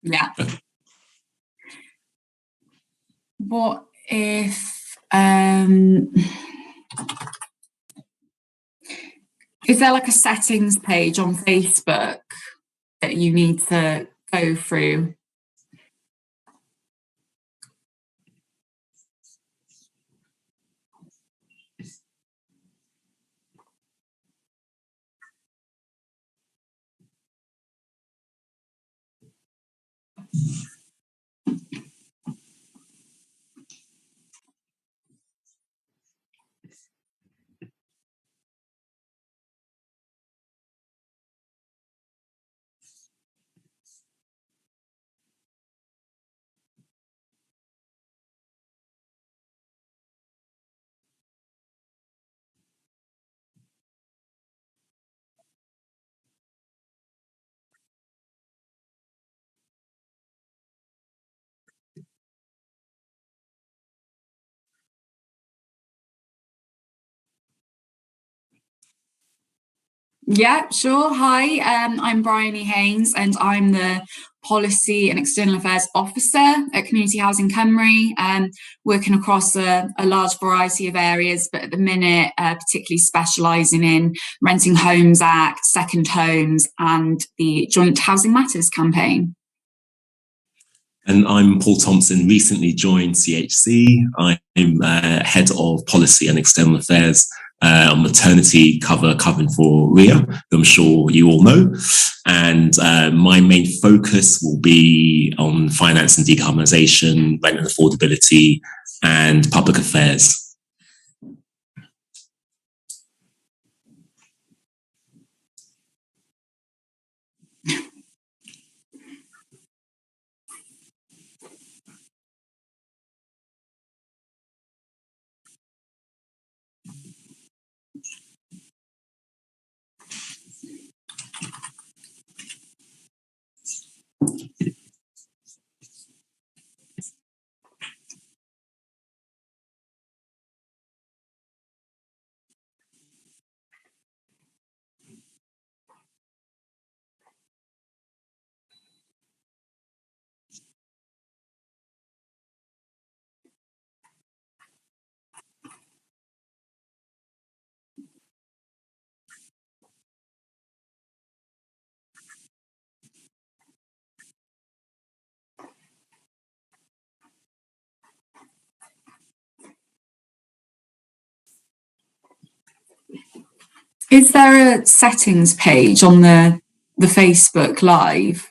Yeah. What if, is there like a settings page on Facebook that you need to go through? Yeah, sure. Hi, I'm Bryony Haynes, and I'm the Policy and External Affairs Officer at Community Housing Cymru, working across a large variety of areas, but at the minute, particularly specialising in Renting Homes Act, second homes, and the Joint Housing Matters campaign. And I'm Paul Thompson, recently joined CHC. I'm Head of Policy and External Affairs on maternity covering for Ria, who I'm sure you all know. And my main focus will be on finance and decarbonisation, rent and affordability, and public affairs. Is there a settings page on the Facebook Live?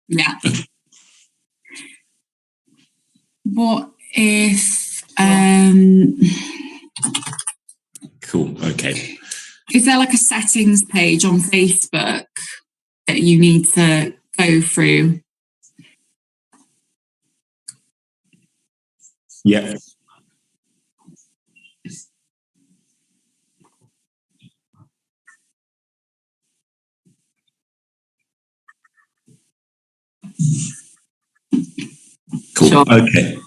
Yeah. What if, Cool, okay. Is there like a settings page on Facebook that you need to go through? Yeah. Cool. Sure. Okay.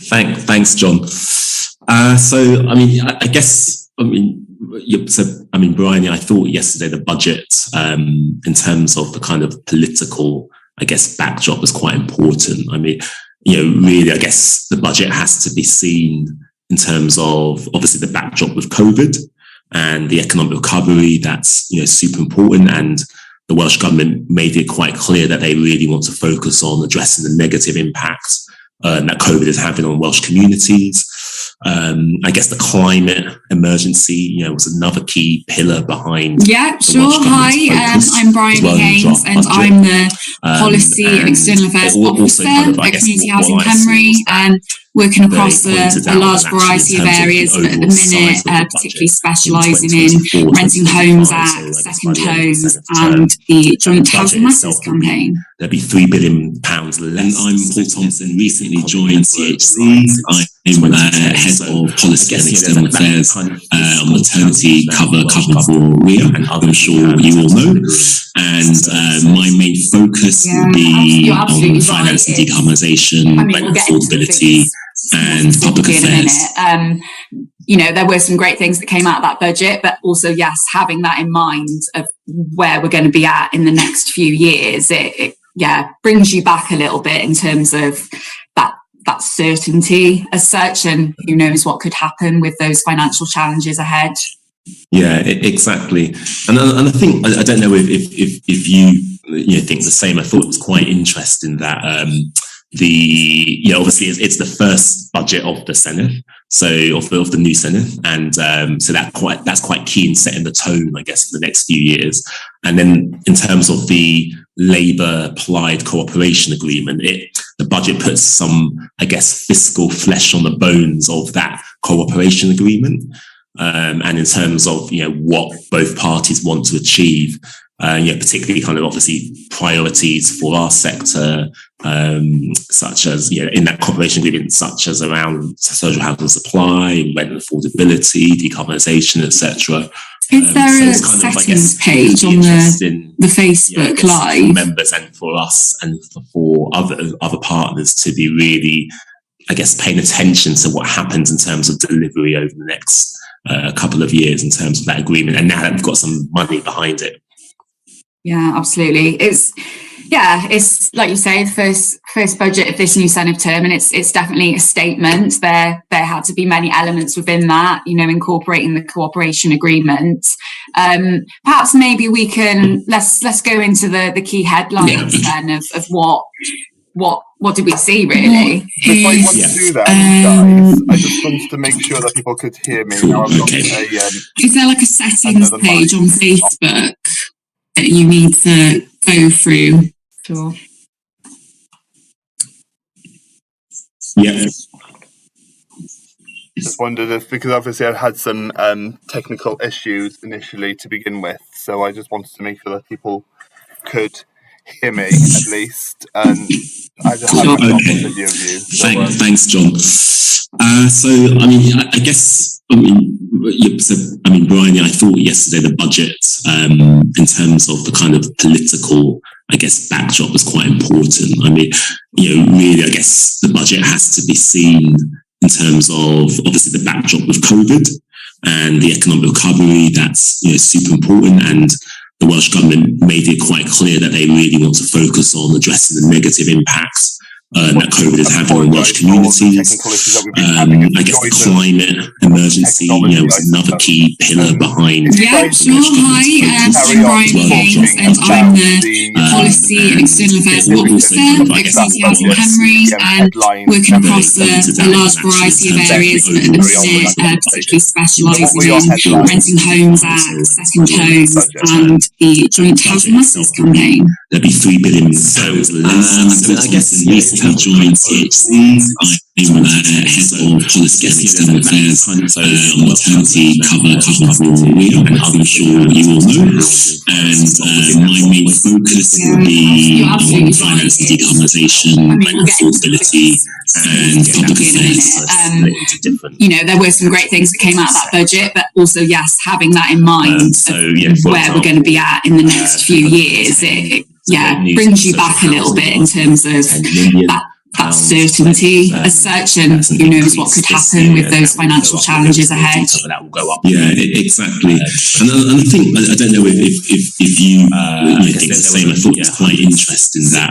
Thanks, John. So, I mean, I guess, Bryony, I thought yesterday the budget, in terms of the kind of political, I guess, backdrop was quite important. I mean, really, I guess the budget has to be seen in terms of obviously the backdrop with COVID and the economic recovery. That's, super important. And the Welsh government made it quite clear that they really want to focus on addressing the negative impact that COVID is having on Welsh communities. I guess the climate emergency, was another key pillar behind. Yeah, sure. Hi, I'm Bryony Haynes, and I'm the Policy and External Affairs Officer at Community Housing Cymru, working across a large variety of areas, but at the minute particularly specialising in renting homes Act, second homes, and the Joint Housing Matters campaign. There'll be £3 billion less. And I'm Paul Thompson, recently joined CHC. I'm head of policy and external affairs on maternity cover covering for Ria, I'm sure you all know. And my main focus will be on finance and decarbonisation, rent affordability, and public affairs. You know, there were some great things that came out of that budget, but also, yes, having that in mind of where we're going to be at in the next few years, it brings you back a little bit in terms of that certainty as such, and who knows what could happen with those financial challenges ahead. Yeah, exactly. And I think, I don't know if you think the same. I thought it was quite interesting that obviously it's the first budget of the Senate, so of the new Senate, and so that's quite key in setting the tone, I guess, for the next few years. And then in terms of the Labour-Plaid cooperation agreement, the budget puts some, I guess, fiscal flesh on the bones of that cooperation agreement, and in terms of what both parties want to achieve. Particularly kind of obviously priorities for our sector, such as, in that cooperation agreement, such as around social housing supply, rent affordability, decarbonisation, etc. Is there a settings page on the Facebook Live? For members and for us and for other partners to be really, I guess, paying attention to what happens in terms of delivery over the next couple of years in terms of that agreement. And now that we've got some money behind it. Yeah, absolutely. It's like you say, the first budget of this new Senate term, and it's definitely a statement. There had to be many elements within that, incorporating the cooperation agreement. Perhaps maybe we can let's go into the key headlines then of what did we see really? Before you want to do that, guys, I just wanted to make sure that people could hear me. Now I've got is there like a settings page on Facebook that you need to go through? Sure. Yeah. Just wondered if, because obviously I've had some technical issues initially to begin with, so I just wanted to make sure that people could hear me at least. And I just have a video view. Thanks, John. So, I mean, I guess, Brian, I thought yesterday the budget, in terms of the kind of political, I guess, backdrop was quite important. I mean, really, I guess the budget has to be seen in terms of, obviously, the backdrop with COVID and the economic recovery. That's, super important. And the Welsh Government made it quite clear that they really want to focus on addressing the negative impacts that COVID is having on Welsh communities. I guess the climate emergency, was another key pillar behind. Yeah, sure. Hi, I'm Brian Haynes, and I'm the Policy and External Affairs Officer at CHC Debrief, and working across a large variety of areas, but at the minute particularly specialising in renting homes Act, second homes, and the Joint Housing Matters campaign. There'll be £3 billion less. I guess recently joined CHC. I'm head of policy and external affairs on maternity cover covering for Ria, I'm sure you all know. And my main focus will be on finance and decarbonisation, rent affordability, and public affairs. There were some great things that came out of that budget, but also, yes, having that in mind where we're going to be at in the next few years, it brings you back a little bit in terms of that certainty as such, and who knows what could happen with those financial challenges ahead. Yeah, exactly. And I think, I don't know if you think the same. I thought it was quite interesting that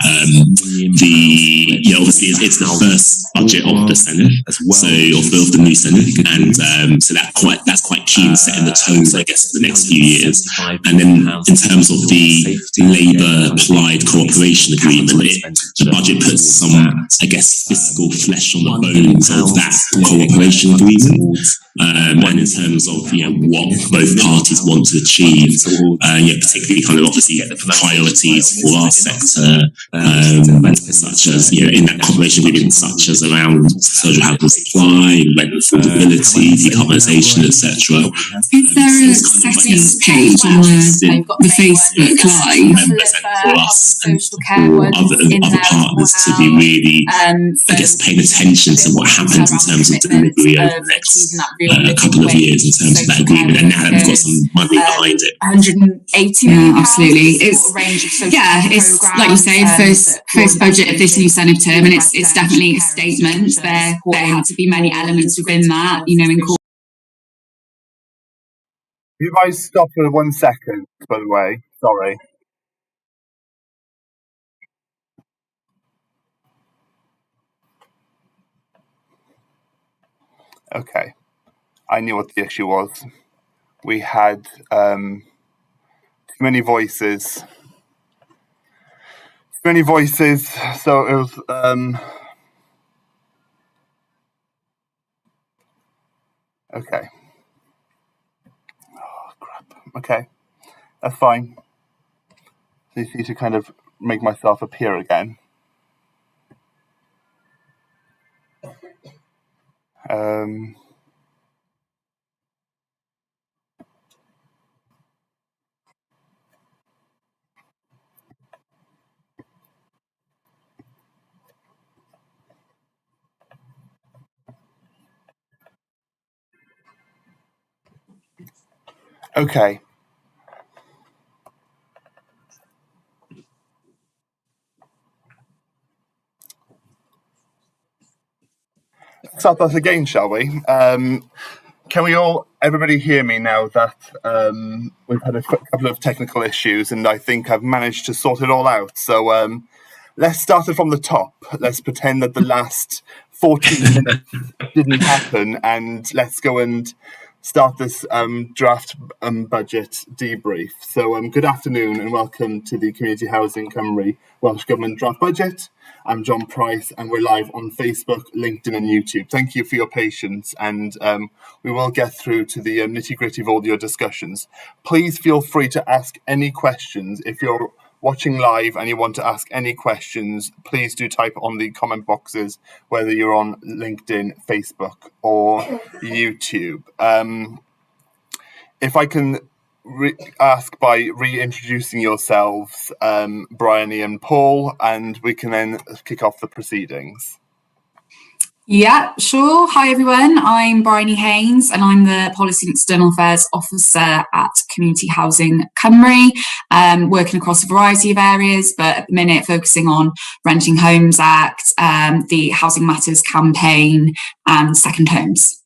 obviously it's the first budget of the Senate, so of the new Senate, and so that's quite key in setting the tone, I guess, for the next few years. And then in terms of the Labour-Plaid cooperation agreement, the budget puts some I guess, fiscal flesh on the bones of that cooperation agreement, and in terms of what both parties want to achieve, particularly kind of obviously the priorities for our sector, such as in that cooperation agreement, such as around social housing supply, rent affordability, decarbonisation, etc. Is there a settings page on the Facebook Live? For us and for other partners to be really, I guess, paying attention to what happens in terms of delivery over the next couple of years in terms of that agreement, and now that we've got some money behind it. 180 million. Absolutely. It's like you say, first budget of this new Senate term, and it's definitely a statement. There had to be many elements within that, You guys stop for 1 second, by the way. Sorry. Okay. I knew what the issue was. We had too many voices. So it was okay. Oh crap. Okay. That's fine. So you need to kind of make myself appear again. Okay. Let's start that again, shall we? Can we everybody hear me now that we've had a couple of technical issues, and I think I've managed to sort it all out. So let's start it from the top. Let's pretend that the last 14 minutes didn't happen, and let's go and start this draft budget debrief. So good afternoon and welcome to the Community Housing Cymru Welsh Government Draft Budget. I'm John Price and we're live on Facebook, LinkedIn and YouTube. Thank you for your patience, and we will get through to the nitty-gritty of all your discussions. Please feel free to ask any questions. If you're watching live and you want to ask any questions, please do type on the comment boxes, whether you're on LinkedIn, Facebook or YouTube. If I can ask by reintroducing yourselves, Bryony and Paul, and we can then kick off the proceedings. Yeah, sure. Hi, everyone. I'm Bryony Haynes, and I'm the Policy and External Affairs Officer at Community Housing Cymru, working across a variety of areas, but at the minute focusing on Renting Homes Act, the Housing Matters campaign, and second homes.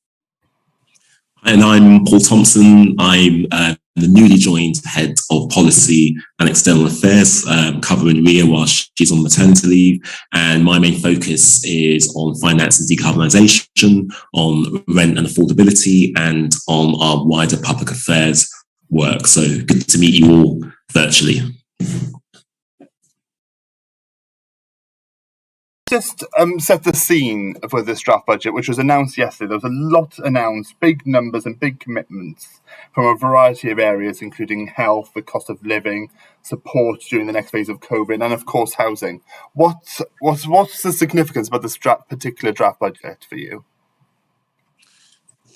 And I'm Paul Thompson. I'm the newly joined head of policy and external affairs, covering Ria while she's on maternity leave. And my main focus is on finance and decarbonisation, on rent and affordability, and on our wider public affairs work. So good to meet you all virtually. Just set the scene for this draft budget, which was announced yesterday. There was a lot announced, big numbers and big commitments from a variety of areas, including health, the cost of living, support during the next phase of COVID, and of course housing. What's the significance about this particular draft budget for you?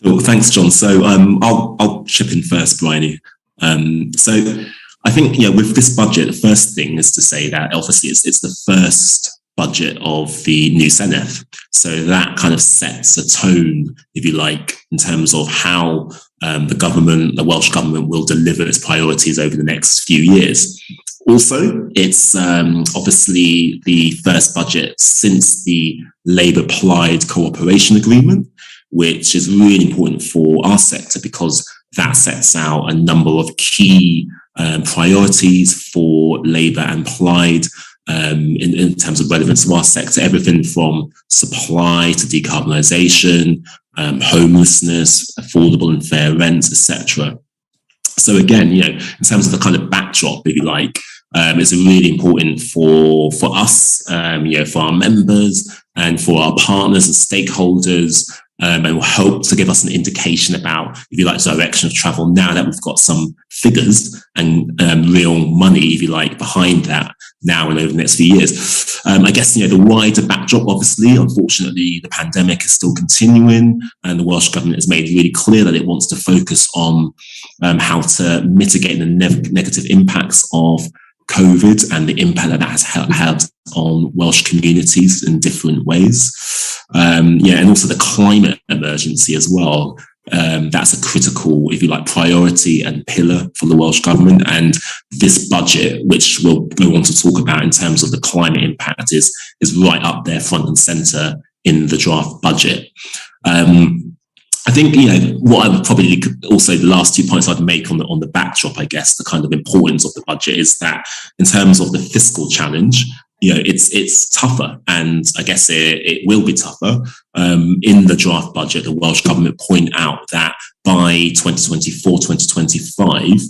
Well, thanks, John. So I'll chip in first, Bryony. So I think with this budget, the first thing is to say that obviously it's the first budget of the new Senedd. So that kind of sets a tone, if you like, in terms of how the Welsh Government will deliver its priorities over the next few years. Also, it's obviously the first budget since the Labour-Plaid cooperation agreement, which is really important for our sector because that sets out a number of key priorities for Labour and Plaid in terms of relevance to our sector, everything from supply to decarbonisation, homelessness, affordable and fair rent, etc. So again, in terms of the kind of backdrop, if you like, it's really important for us, for our members, and for our partners and stakeholders, and will help to give us an indication about, if you like, direction of travel now that we've got some figures and real money, if you like, behind that now and over the next few years. I guess, the wider backdrop, obviously, unfortunately, the pandemic is still continuing, and the Welsh Government has made really clear that it wants to focus on how to mitigate the negative impacts of COVID and the impact that has had on Welsh communities in different ways. And also the climate emergency as well. That's a critical, if you like, priority and pillar for the Welsh Government. And this budget, which we'll go on to talk about in terms of the climate impact, is right up there front and centre in the draft budget. I think, what I would probably also, the last 2 points I'd make on the backdrop, I guess, the kind of importance of the budget is that in terms of the fiscal challenge, it's tougher, and I guess it will be tougher. In the draft budget, the Welsh Government point out that by 2024, 2025,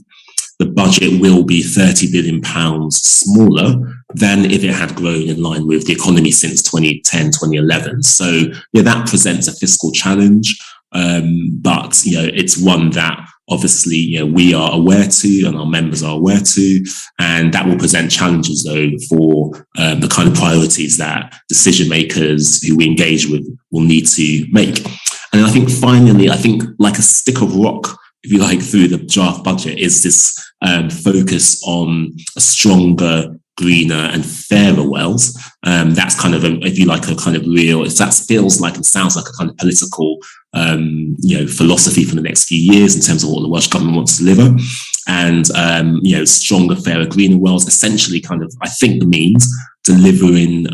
the budget will be £30 billion smaller than if it had grown in line with the economy since 2010, 2011. So that presents a fiscal challenge. But it's one that obviously we are aware to, and our members are aware to, and that will present challenges though for the kind of priorities that decision makers who we engage with will need to make. And I think finally, like a stick of rock, if you like, through the draft budget is this focus on a stronger, greener and fairer Wales. That's kind of if you like, a kind of real, if that feels like and sounds like a kind of political philosophy for the next few years in terms of what the Welsh Government wants to deliver. And stronger, fairer, greener Wales essentially kind of, I think, means delivering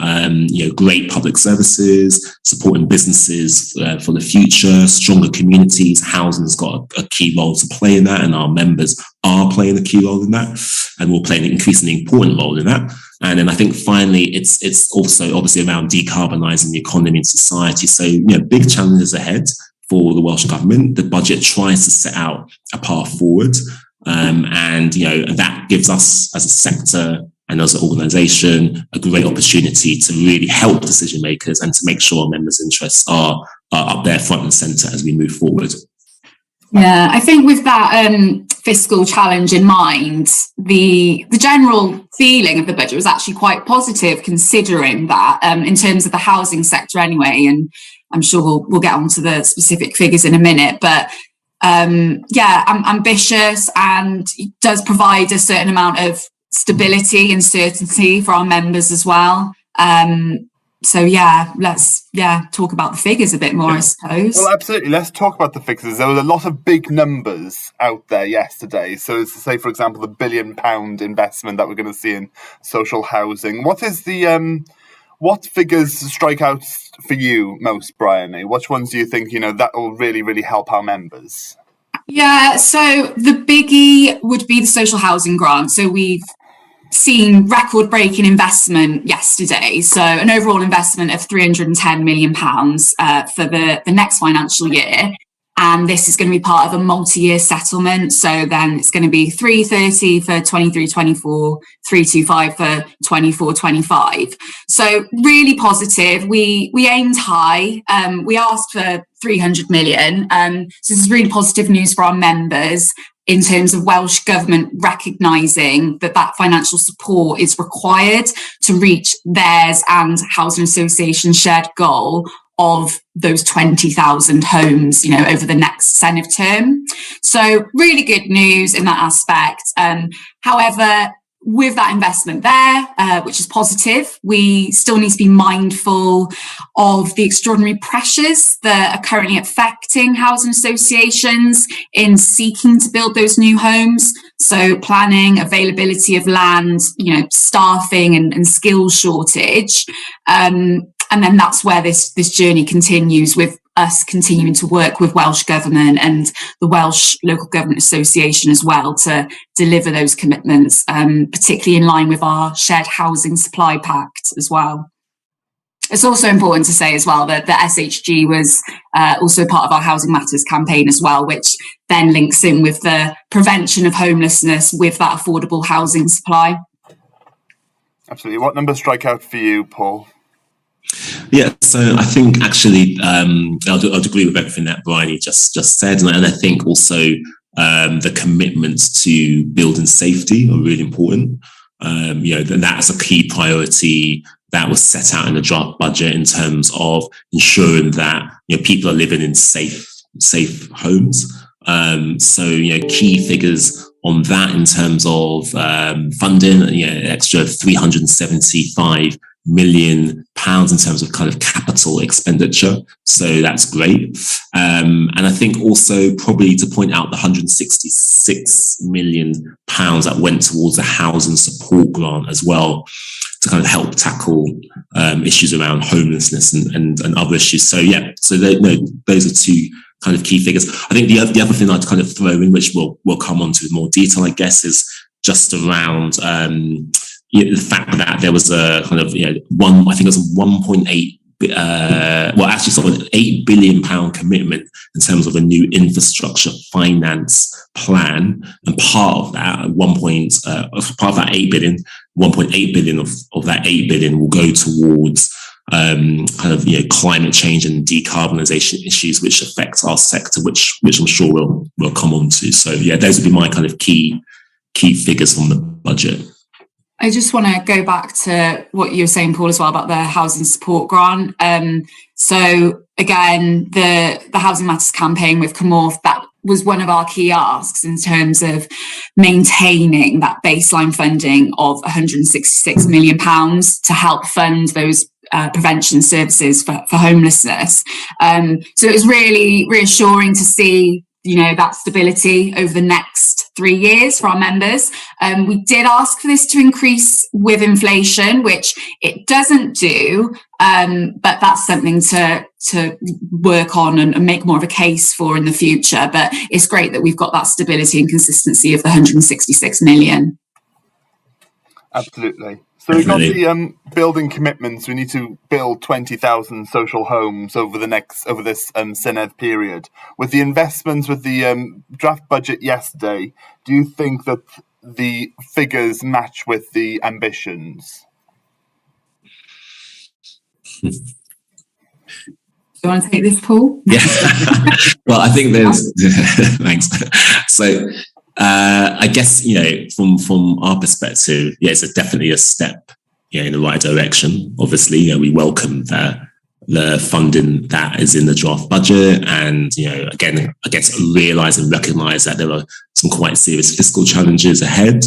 great public services, supporting businesses for the future, stronger communities. Housing's got a key role to play in that, and our members are playing a key role in that, and will play an increasingly important role in that. And then I think finally, it's also obviously around decarbonising the economy and society. So big challenges ahead for the Welsh Government. The budget tries to set out a path forward, and that gives us as a sector and as an organisation a great opportunity to really help decision makers and to make sure our members' interests are up there front and centre as we move forward. Yeah, I think with that fiscal challenge in mind, the general feeling of the budget was actually quite positive, considering that in terms of the housing sector anyway, and I'm sure we'll get onto the specific figures in a minute, but ambitious, and does provide a certain amount of stability and certainty for our members as well. Let's talk about the figures a bit more, I suppose. Well, absolutely. Let's talk about the figures. There was a lot of big numbers out there yesterday. So, to say, for example, the £1 billion investment that we're going to see in social housing. What is the what figures strike out for you most, Bryony? Which ones do you think that will really, really help our members? Yeah, so the biggie would be the social housing grant. So we've seen record-breaking investment yesterday. So an overall investment of £310 million for the next financial year. And this is going to be part of a multi-year settlement. So then it's going to be 330 for 23-24, 325 for 24-25. So really positive. We aimed high. We asked for 300 million. So this is really positive news for our members in terms of Welsh Government recognising that financial support is required to reach theirs and Housing Association shared goal of those 20,000 homes, over the next Senedd term. So really good news in that aspect. However, with that investment there, which is positive, we still need to be mindful of the extraordinary pressures that are currently affecting housing associations in seeking to build those new homes. So planning, availability of land, staffing and skills shortage. And then that's where this journey continues, with us continuing to work with Welsh Government and the Welsh Local Government Association as well to deliver those commitments, particularly in line with our Shared Housing Supply Pact as well. It's also important to say as well that the SHG was also part of our Housing Matters campaign as well, which then links in with the prevention of homelessness with that affordable housing supply. Absolutely. What numbers strike out for you, Paul? Yeah, so I think actually I'd agree with everything that Bryony just said, and I think also the commitments to building safety are really important. That's a key priority that was set out in the draft budget in terms of ensuring that people are living in safe homes. Key figures on that in terms of funding, extra £375 million in terms of kind of capital expenditure. So that's great. And I think also probably to point out the £166 million that went towards the housing support grant as well, to kind of help tackle issues around homelessness and other issues. So those are two kind of key figures. I think the other thing I'd kind of throw in, which we'll come on to in more detail, I guess, is just around the fact that there was a kind of I think it was a 8 billion pound commitment in terms of a new infrastructure finance plan, and part of that 8 billion, 1.8 billion of that 8 billion will go towards climate change and decarbonisation issues which affect our sector, which I'm sure we'll come on to. So those would be my kind of key figures from the budget. I just want to go back to what you were saying, Paul, as well about the housing support grant. So again, the Housing Matters campaign with Comorth, that was one of our key asks in terms of maintaining that baseline funding of £166 million to help fund those prevention services for homelessness. So it was really reassuring to see that stability over the next 3 years for our members. We did ask for this to increase with inflation, which it doesn't do, but that's something to work on and make more of a case for in the future. But it's great that we've got that stability and consistency of the 166 million. Absolutely. So we've got the building commitments. We need to build 20,000 social homes over this Senedd period. With the investments, with the draft budget yesterday, do you think that the figures match with the ambitions? Do you want to take this, Paul? Yeah. Well, I think there's thanks. So I guess from our perspective, it's definitely a step in the right direction. Obviously, we welcome the funding that is in the draft budget, and again, I guess realise and recognise that there are some quite serious fiscal challenges ahead.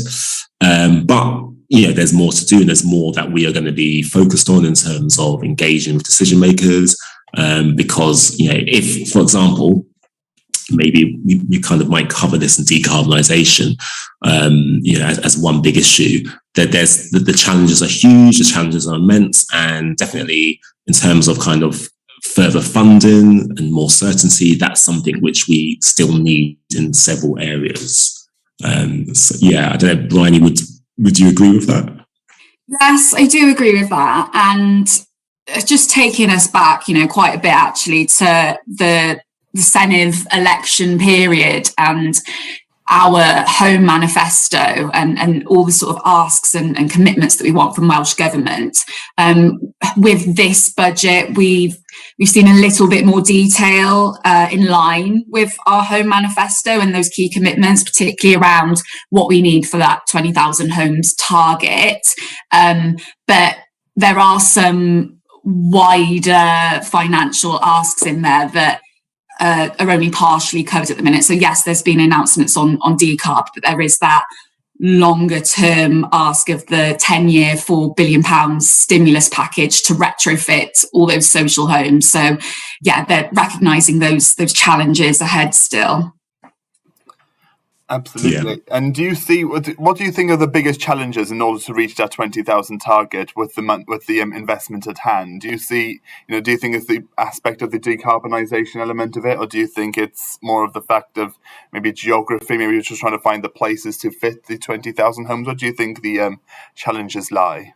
But there's more to do, and there's more that we are going to be focused on in terms of engaging with decision makers. Because if, for example, maybe we kind of might cover this in decarbonisation, as one big issue, that there's the challenges are huge, the challenges are immense, and definitely in terms of kind of further funding and more certainty, that's something which we still need in several areas. I don't know, Bryony, would you agree with that? Yes, I do agree with that. And just taking us back, quite a bit actually to the Senedd election period and our home manifesto and all the sort of asks and commitments that we want from Welsh Government. With this budget, we've seen a little bit more detail in line with our home manifesto and those key commitments, particularly around what we need for that 20,000 homes target. But there are some wider financial asks in there that are only partially covered at the minute. So yes, there's been announcements on decarb, but there is that longer term ask of the 10-year £4 billion stimulus package to retrofit all those social homes. So they're recognising those challenges ahead still. Absolutely. Yeah. And do you see what do you think are the biggest challenges in order to reach that 20,000 target with the investment at hand? Do you see, do you think it's the aspect of the decarbonisation element of it, or do you think it's more of the fact of maybe geography, maybe you're just trying to find the places to fit the 20,000 homes? Where do you think the challenges lie?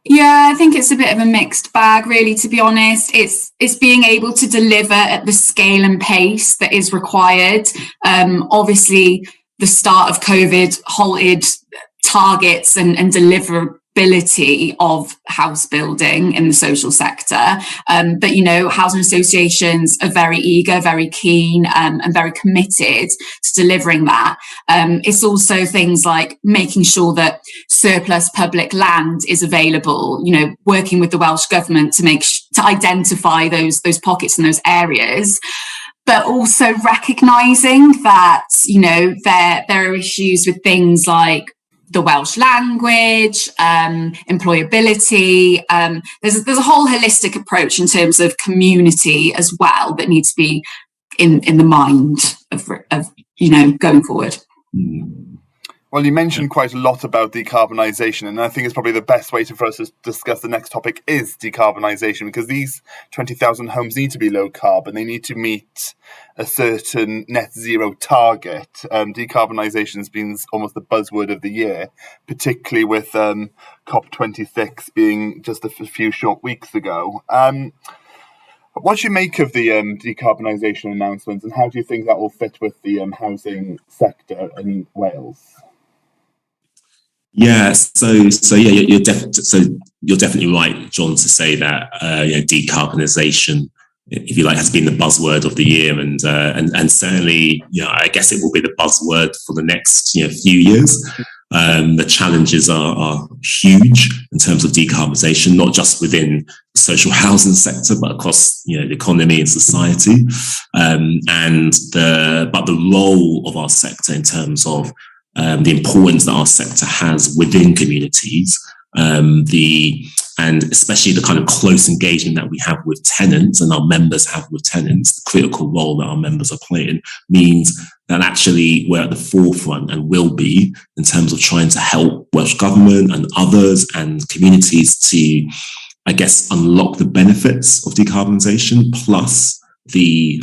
Yeah, I think it's a bit of a mixed bag, really, to be honest. It's being able to deliver at the scale and pace that is required. Obviously, the start of COVID halted targets and affordability of house building in the social sector. But, you know, housing associations are very eager, very keen, and very committed to delivering that. It's also things like making sure that surplus public land is available, you know, working with the Welsh Government to identify those pockets in those areas, but also recognising that, you know, there are issues with things like the Welsh language, employability. There's a whole holistic approach in terms of community as well that needs to be in the mind of you know, going forward. Well, you mentioned quite a lot about decarbonisation, and I think it's probably the best way for us to discuss the next topic is decarbonisation, because these 20,000 homes need to be low carbon. They need to meet a certain net zero target. Decarbonisation has been almost the buzzword of the year, particularly with COP26 being just a few short weeks ago. What do you make of the decarbonisation announcements, and how do you think that will fit with the housing sector in Wales? Yeah, so yeah, you're definitely right, John, to say that you know, decarbonisation, if you like, has been the buzzword of the year, and certainly, you know, I guess it will be the buzzword for the next, you know, few years. The challenges are huge in terms of decarbonisation, not just within the social housing sector, but across, you know, the economy and society. But the role of our sector in terms of the importance that our sector has within communities, and especially the kind of close engagement that we have with tenants and our members have with tenants, the critical role that our members are playing, means that actually we're at the forefront and will be in terms of trying to help Welsh Government and others and communities to, I guess, unlock the benefits of decarbonisation, plus the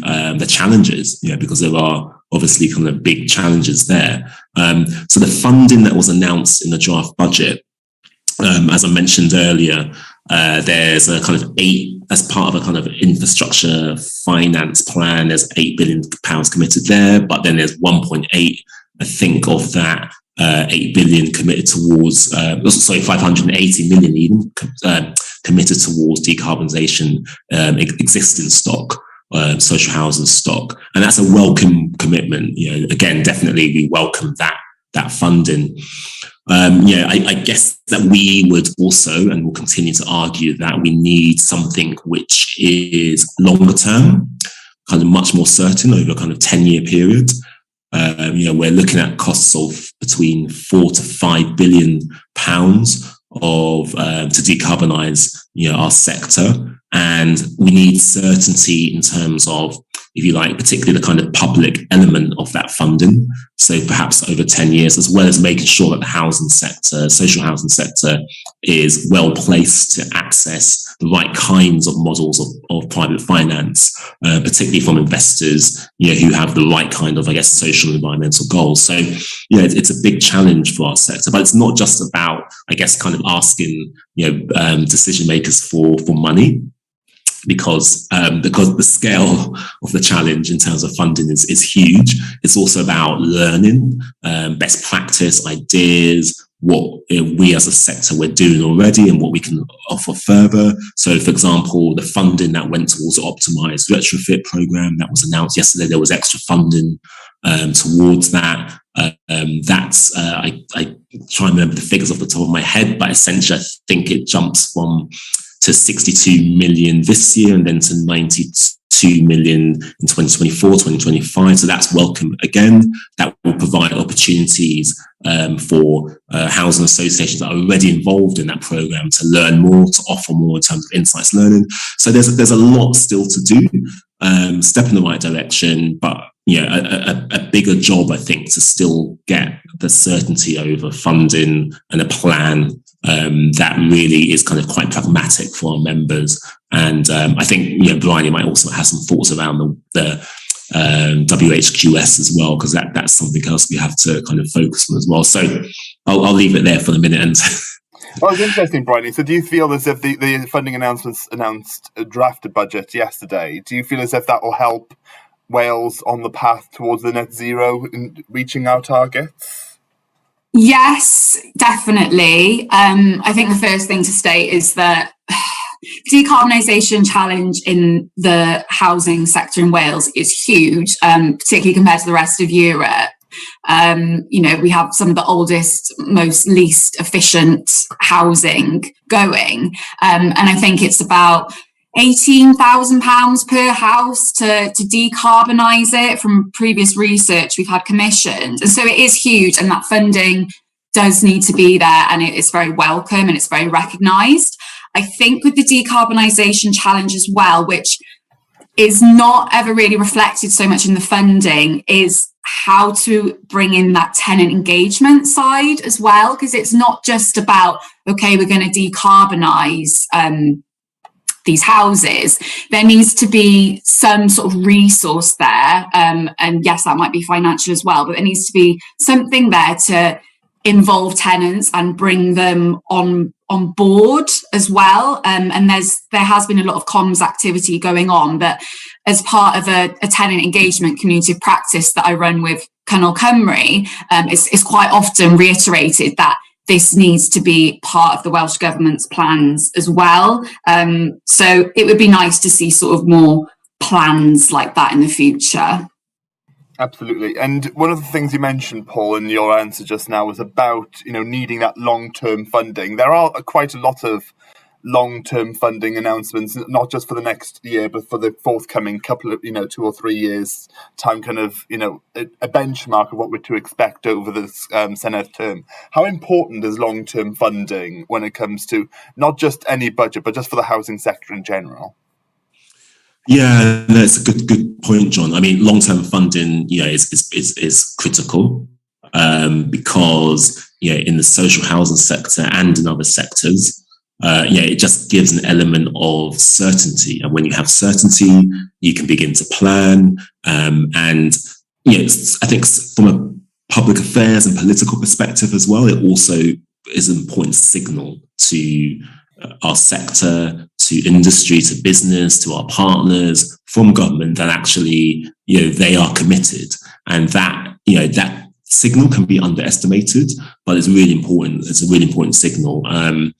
challenges, you know, because there are obviously kind of big challenges there. So the funding that was announced in the draft budget, as I mentioned earlier, there's a kind of as part of a kind of infrastructure finance plan, there's £8 billion committed there, but then there's 1.8, I think, of that 8 billion committed towards, 580 million even committed towards decarbonisation existing stock. Social housing stock, and that's a welcome commitment. You know, again, definitely we welcome that funding. I guess that we would also, and will continue to argue, that we need something which is longer term, kind of much more certain over a kind of 10-year period. We're looking at costs of between £4 to £5 billion to decarbonise, you know, our sector. And we need certainty in terms of, if you like, particularly the kind of public element of that funding. So perhaps over 10 years, as well as making sure that the housing sector, social housing sector, is well placed to access the right kinds of models of private finance, particularly from investors, you know, who have the right kind of, I guess, social and environmental goals. So, you know, it's a big challenge for our sector, but it's not just about, I guess, kind of asking, you know, decision makers for money. Because the scale of the challenge in terms of funding is huge. It's also about learning, best practice, ideas, what we as a sector we're doing already and what we can offer further. So, for example, the funding that went towards the optimised retrofit programme that was announced yesterday, there was extra funding towards that. I try and remember the figures off the top of my head, but essentially I think it jumps to 62 million this year and then to 92 million in 2024, 2025. So that's welcome again. That will provide opportunities for housing associations that are already involved in that programme to learn more, to offer more in terms of insights learning. So there's a lot still to do, step in the right direction, but a bigger job, I think, to still get the certainty over funding and a plan that really is kind of quite pragmatic for our members. And I think, Brian, you might also have some thoughts around the WHQS as well, because that's something else we have to kind of focus on as well. So I'll leave it there for the minute. And well, it's interesting, Brian. So do you feel as if the funding announcements announced a drafted budget yesterday, do you feel as if that will help Wales on the path towards the net zero and reaching our targets? Yes, definitely. I think the first thing to state is that decarbonisation challenge in the housing sector in Wales is huge, particularly compared to the rest of Europe. We have some of the oldest, most least efficient housing going. And I think it's about £18,000 per house to decarbonise it from previous research we've had commissioned. And so it is huge, and that funding does need to be there, and it is very welcome and it's very recognised. I think with the decarbonisation challenge as well, which is not ever really reflected so much in the funding, is how to bring in that tenant engagement side as well, because it's not just about, okay, we're going to decarbonise these houses. There needs to be some sort of resource there, and yes, that might be financial as well, but there needs to be something there to involve tenants and bring them on board as well. And there has been a lot of comms activity going on, but as part of a tenant engagement community of practice that I run with Cyngor Cymru, it's quite often reiterated that this needs to be part of the Welsh Government's plans as well. So it would be nice to see sort of more plans like that in the future. Absolutely. And one of the things you mentioned, Paul, in your answer just now was about, needing that long-term funding. There are quite a lot of long-term funding announcements, not just for the next year, but for the forthcoming couple of, 2 or 3 years time, kind of, a benchmark of what we're to expect over this Senedd term. How important is long-term funding when it comes to not just any budget, but just for the housing sector in general? Yeah, that's a good point, John. I mean, long-term funding, is critical because, in the social housing sector and in other sectors, it just gives an element of certainty. And when you have certainty, you can begin to plan. And, I think from a public affairs and political perspective as well, it also is an important signal to our sector, to industry, to business, to our partners, from government, that actually, they are committed. And that, that signal can be underestimated, but it's really important. It's a really important signal. I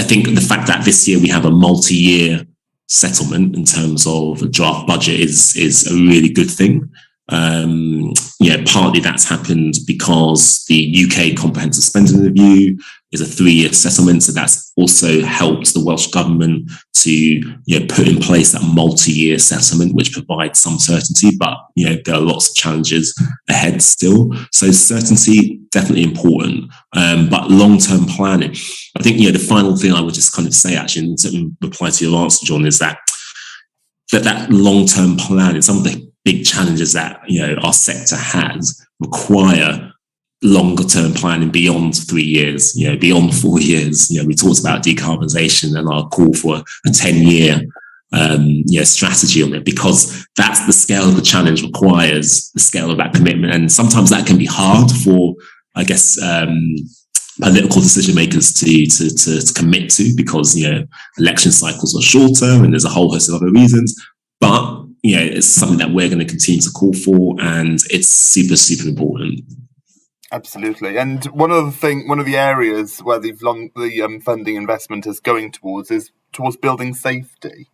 think the fact that this year we have a multi-year settlement in terms of a draft budget is a really good thing. Partly that's happened because the UK Comprehensive Spending Review is a 3-year settlement, so that's also helped the Welsh Government to put in place that multi-year settlement, which provides some certainty, but there are lots of challenges ahead still. So certainty, definitely important, but long-term planning. I think the final thing I would just kind of say, actually, in reply to your answer, John, is that long-term planning, some of the big challenges that our sector has require longer term planning beyond 3 years, beyond 4 years. We talked about decarbonisation and our call for a 10-year strategy on it, because that's the scale of the challenge requires the scale of that commitment. And sometimes that can be hard for, I guess, political decision makers to commit to, because election cycles are shorter and there's a whole host of other reasons. But it's something that we're going to continue to call for, and it's super, super important. Absolutely. And one of the areas where the funding investment is going towards is towards building safety.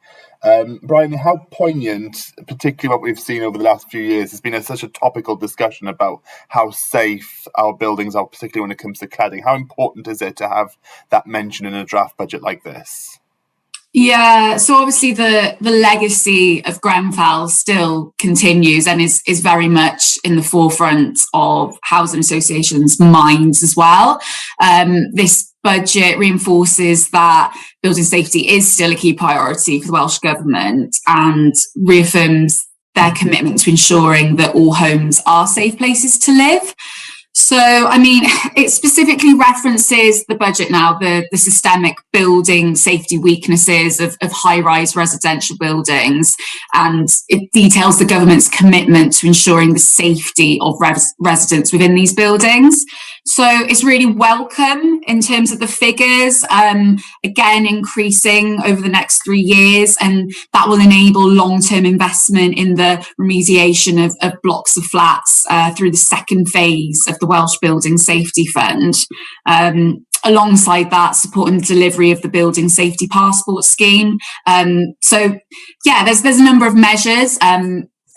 Brian, how poignant, particularly what we've seen over the last few years, has been such a topical discussion about how safe our buildings are, particularly when it comes to cladding. How important is it to have that mention in a draft budget like this? Yeah, so obviously the legacy of Grenfell still continues and is very much in the forefront of housing associations' minds as well. This budget reinforces that building safety is still a key priority for the Welsh Government and reaffirms their commitment to ensuring that all homes are safe places to live. So, I mean, it specifically references the budget now, the systemic building safety weaknesses of high-rise residential buildings, and it details the government's commitment to ensuring the safety of residents within these buildings. So it's really welcome in terms of the figures, again, increasing over the next 3 years, and that will enable long-term investment in the remediation of blocks of flats through the second phase of the Welsh Building Safety Fund. Alongside that, supporting the delivery of the Building Safety Passport scheme. So, yeah, there's a number of measures,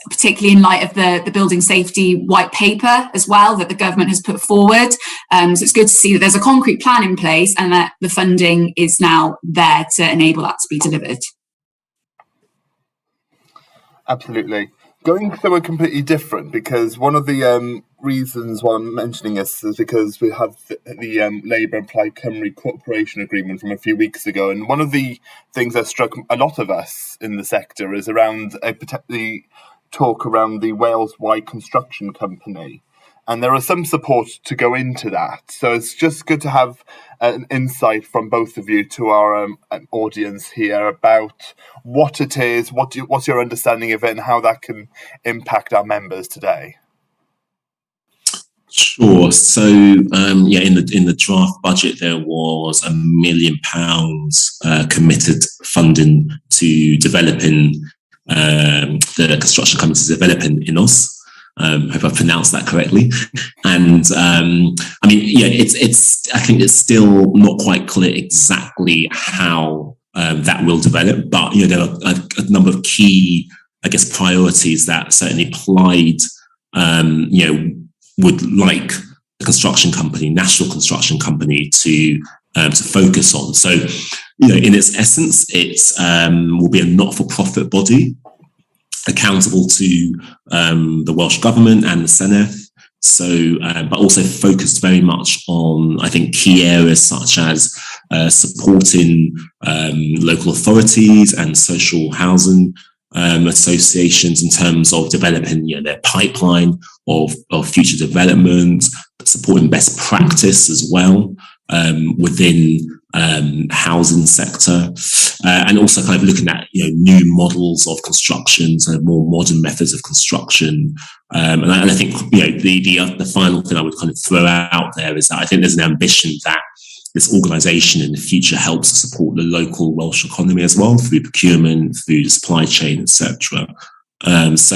particularly in light of the Building Safety White Paper as well that the government has put forward. So it's good to see that there's a concrete plan in place and that the funding is now there to enable that to be delivered. Absolutely. Going somewhere completely different, because one of the reasons why I'm mentioning this is because we have the Labour and Plaid Cymru cooperation agreement from a few weeks ago, and one of the things that struck a lot of us in the sector is around the talk around the Wales-wide construction company. And there is some support to go into that. So it's just good to have an insight from both of you to our audience here about what it is, what's your understanding of it, and how that can impact our members today. Sure. So, in the draft budget, there was £1 million committed funding to developing the construction companies developing in us. Hope I've pronounced that correctly. And I think it's still not quite clear exactly how that will develop, but there are a number of key, I guess, priorities that certainly Plaid, would like the construction company, national construction company, to focus on. So, in its essence, it's will be a not-for-profit body accountable to the Welsh Government and the Senedd. So, but also focused very much on, I think, key areas such as supporting local authorities and social housing associations in terms of developing their pipeline of future development, supporting best practice as well within housing sector, and also kind of looking at new models of construction, so more modern methods of construction. And I think the final thing I would kind of throw out there is that I think there's an ambition that this organisation in the future helps to support the local Welsh economy as well through procurement, through the supply chain, etc. That's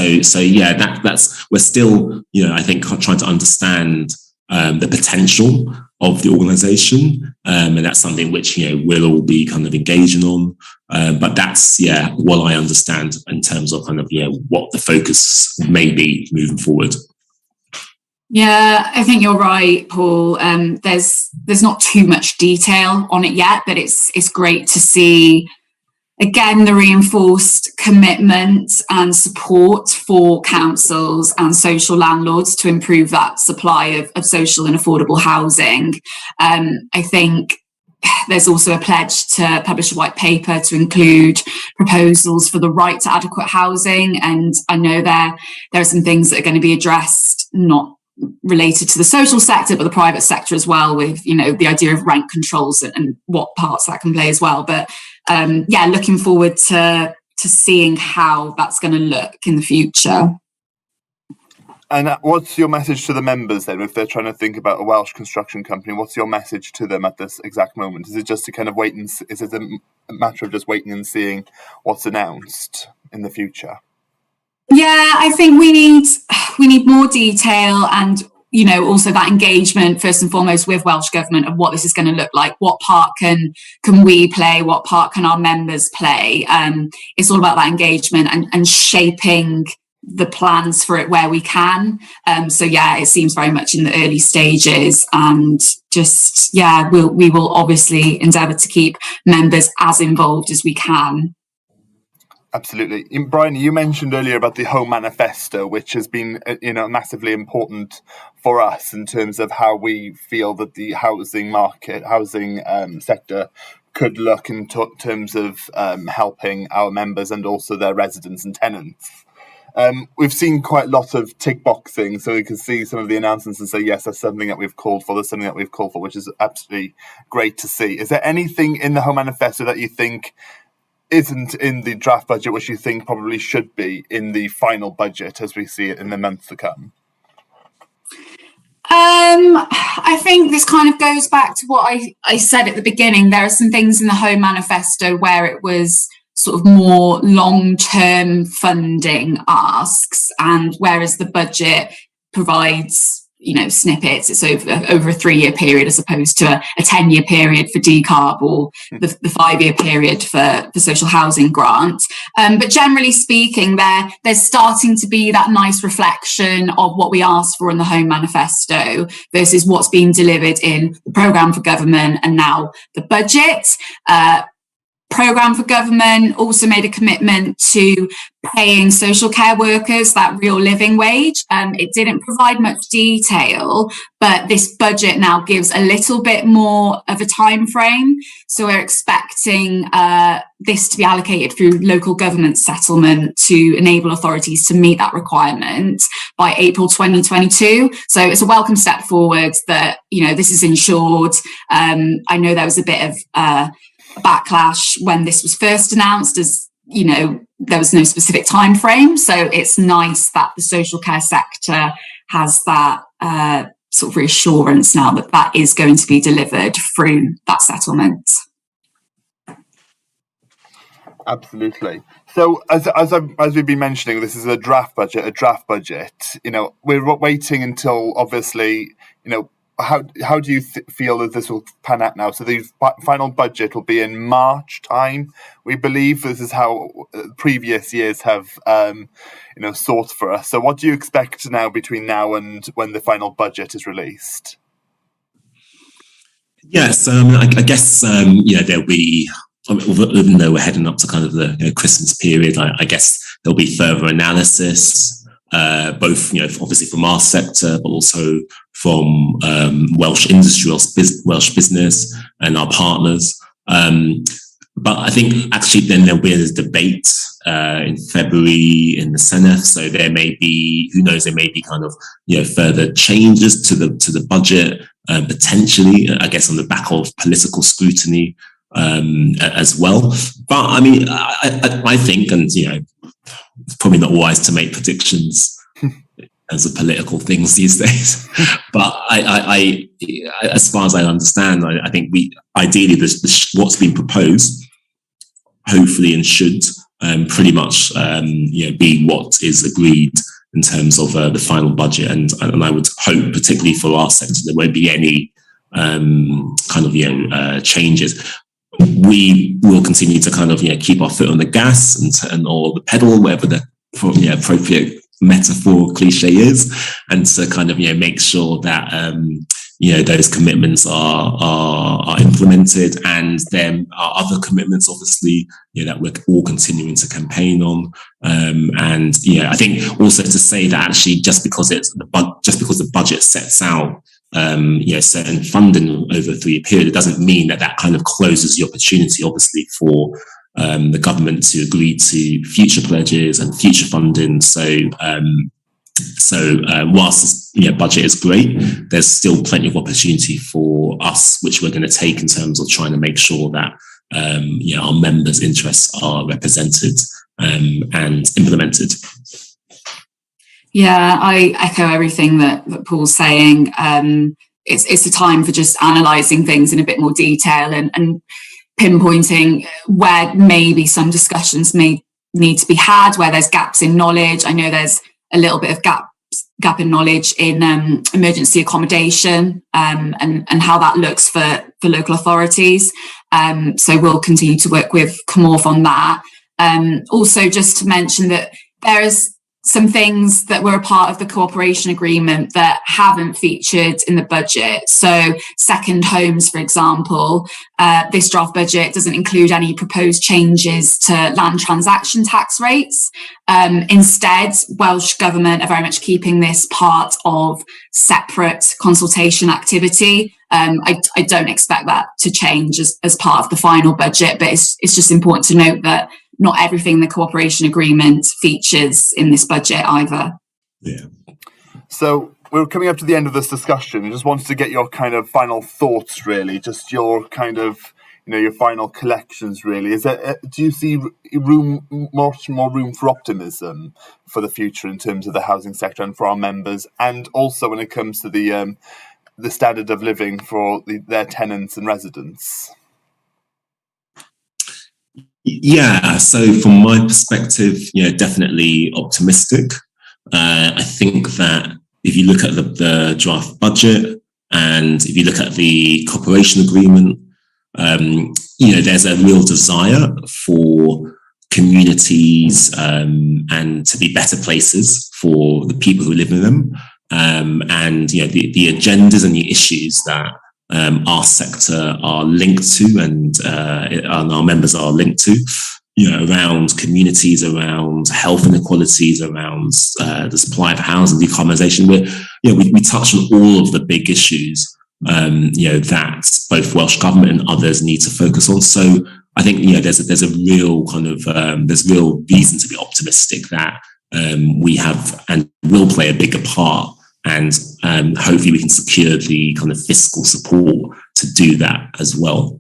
we're still I think trying to understand the potential of the organisation, and that's something which we'll all be kind of engaging on. But that's what I understand in terms of kind of what the focus may be moving forward. Yeah, I think you're right, Paul. There's not too much detail on it yet, but it's great to see, again, the reinforced commitment and support for councils and social landlords to improve that supply of social and affordable housing. I think there's also a pledge to publish a white paper to include proposals for the right to adequate housing. And I know there are some things that are going to be addressed, not related to the social sector, but the private sector as well, with the idea of rent controls and what parts that can play as well. But looking forward to seeing how that's going to look in the future. And what's your message to the members then, if they're trying to think about a Welsh construction company? What's your message to them at this exact moment? Is it just to kind of wait and is it a matter of just waiting and seeing what's announced in the future? Yeah, I think we need more detail and also that engagement first and foremost with Welsh Government of what this is going to look like. What part can we play? What part can our members play? It's all about that engagement and shaping the plans for it where we can. It seems very much in the early stages, and we will obviously endeavour to keep members as involved as we can. Absolutely. Brian, you mentioned earlier about the Home Manifesto, which has been, massively important for us in terms of how we feel that the housing sector could look in terms of helping our members and also their residents and tenants. We've seen quite a lot of tick boxing, so we can see some of the announcements and say, yes, that's something that we've called for, there's something that we've called for, which is absolutely great to see. Is there anything in the Home Manifesto that you think isn't in the draft budget, which you think probably should be in the final budget as we see it in the months to come? I think this kind of goes back to what I said at the beginning. There are some things in the Home Manifesto where it was sort of more long-term funding asks, and whereas the budget provides, snippets, it's over a 3-year period as opposed to a 10-year period for decarb, or the 5-year period for social housing grant. But generally speaking, there's starting to be that nice reflection of what we asked for in the Home Manifesto versus what's being delivered in the programme for government and now the budget. Programme for government also made a commitment to paying social care workers that real living wage. It didn't provide much detail, but this budget now gives a little bit more of a time frame. So we're expecting this to be allocated through local government settlement to enable authorities to meet that requirement by April 2022. So it's a welcome step forward that, this is ensured. I know there was a bit of backlash when this was first announced, as there was no specific time frame. So it's nice that the social care sector has that sort of reassurance now that that is going to be delivered through that settlement. Absolutely. So as we've been mentioning, this is a draft budget. We're waiting until, obviously, how do you feel that this will pan out now? So the final budget will be in March time, we believe. This is how previous years have, sought for us. So what do you expect now between now and when the final budget is released? Yes, I guess, there'll be, even though we're heading up to kind of the Christmas period, I guess there'll be further analysis, both, obviously from our sector, but also from Welsh industry, Welsh business and our partners. But I think actually then there'll be a debate in February in the Senate. So there may be, who knows, there may be kind of, further changes to the budget, potentially, I guess, on the back of political scrutiny as well. But I mean, I think, and, it's probably not wise to make predictions as of political things these days. But I as far as I understand, I think ideally what's been proposed, hopefully, and should pretty much be what is agreed in terms of the final budget. And I would hope, particularly for our sector, there won't be any changes. We will continue to kind of keep our foot on the gas and or the pedal, whatever the appropriate metaphor cliche is, and to kind of make sure that those commitments are implemented, and then our other commitments, obviously, that we're all continuing to campaign on. And I think also to say that actually just because the budget sets out certain funding over a 3-year period, it doesn't mean that kind of closes the opportunity, obviously, for the government to agree to future pledges and future funding. So whilst this budget is great, there's still plenty of opportunity for us, which we're going to take in terms of trying to make sure that our members' interests are represented and implemented. Yeah, I echo everything that Paul's saying. It's a time for just analysing things in a bit more detail and pinpointing where maybe some discussions may need to be had, where there's gaps in knowledge. I know there's a little bit of gap in knowledge in emergency accommodation and how that looks for local authorities. So we'll continue to work with Comorth on that. Also, just to mention that there is some things that were a part of the cooperation agreement that haven't featured in the budget. So second homes, for example, this draft budget doesn't include any proposed changes to land transaction tax rates. Instead, Welsh Government are very much keeping this part of separate consultation activity. I don't expect that to change as part of the final budget, but it's just important to note that not everything in the cooperation agreement features in this budget either. Yeah. So we're coming up to the end of this discussion. I just wanted to get your kind of final thoughts, really, just your kind of, your final collections, really. Do you see much more room for optimism for the future in terms of the housing sector and for our members, and also when it comes to the standard of living for their tenants and residents? Yeah, so from my perspective, definitely optimistic. I think that if you look at the draft budget and if you look at the cooperation agreement, there's a real desire for communities and to be better places for the people who live in them. And the agendas and the issues that our sector are linked to and our members are linked to, around communities, around health inequalities, around the supply of housing, decarbonisation. We touch on all of the big issues, that both Welsh Government and others need to focus on. So I think, there's a real kind of, there's real reason to be optimistic that we have and will play a bigger part. And hopefully we can secure the kind of fiscal support to do that as well.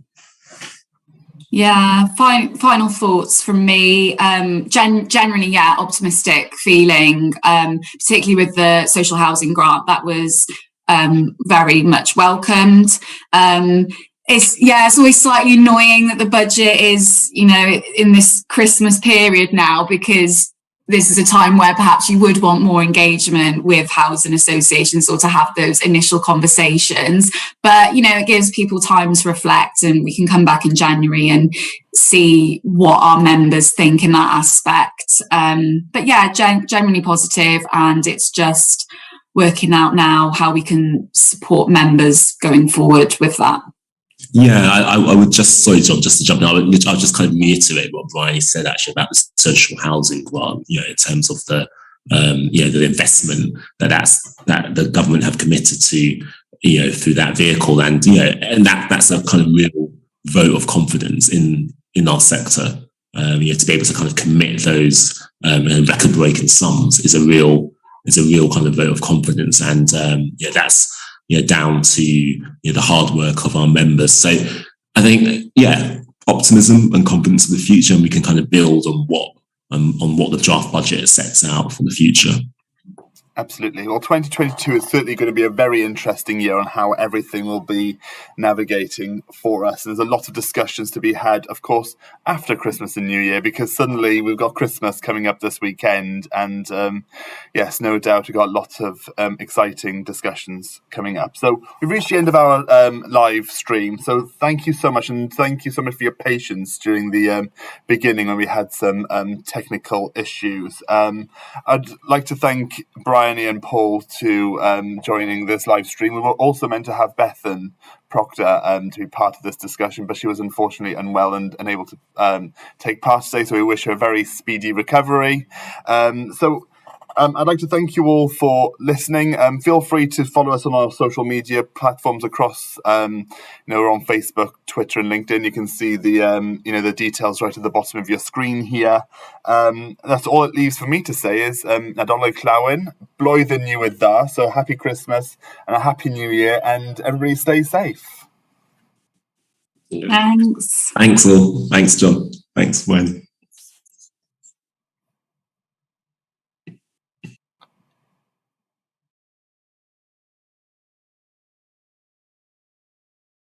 Yeah, final thoughts from me. Generally, optimistic feeling, particularly with the social housing grant. That was very much welcomed. It's always slightly annoying that the budget is, in this Christmas period now, because this is a time where perhaps you would want more engagement with housing associations or to have those initial conversations. But, it gives people time to reflect, and we can come back in January and see what our members think in that aspect. But generally positive, and it's just working out now how we can support members going forward with that. Yeah, I would just, sorry, John, just to jump in, I'll just kind of reiterate what Brian said actually about the social housing grant, in terms of the investment that the government have committed to, through that vehicle, and that's a kind of real vote of confidence in our sector. To be able to kind of commit those record-breaking sums is a real kind of vote of confidence, and that's down to the hard work of our members. So I think optimism and confidence for the future, and we can kind of build on what the draft budget sets out for the future. Absolutely. Well, 2022 is certainly going to be a very interesting year on how everything will be navigating for us. There's a lot of discussions to be had, of course, after Christmas and New Year, because suddenly we've got Christmas coming up this weekend. And yes, no doubt we've got lots of exciting discussions coming up. So we've reached the end of our live stream. So thank you so much. And thank you so much for your patience during the beginning when we had some technical issues. I'd like to thank Brian and Paul to joining this live stream. We were also meant to have Bethan Proctor to be part of this discussion, but she was unfortunately unwell and unable to take part today, so we wish her a very speedy recovery. I'd like to thank you all for listening. Feel free to follow us on our social media platforms across, we're on Facebook, Twitter and LinkedIn. You can see the details right at the bottom of your screen here. That's all it leaves for me to say is, Nadolig Llawyn, Blwyddyn Newydd Dda, so happy Christmas and a happy New Year, and everybody stay safe. Thanks. Thanks all. Thanks, John. Thanks, Wayne.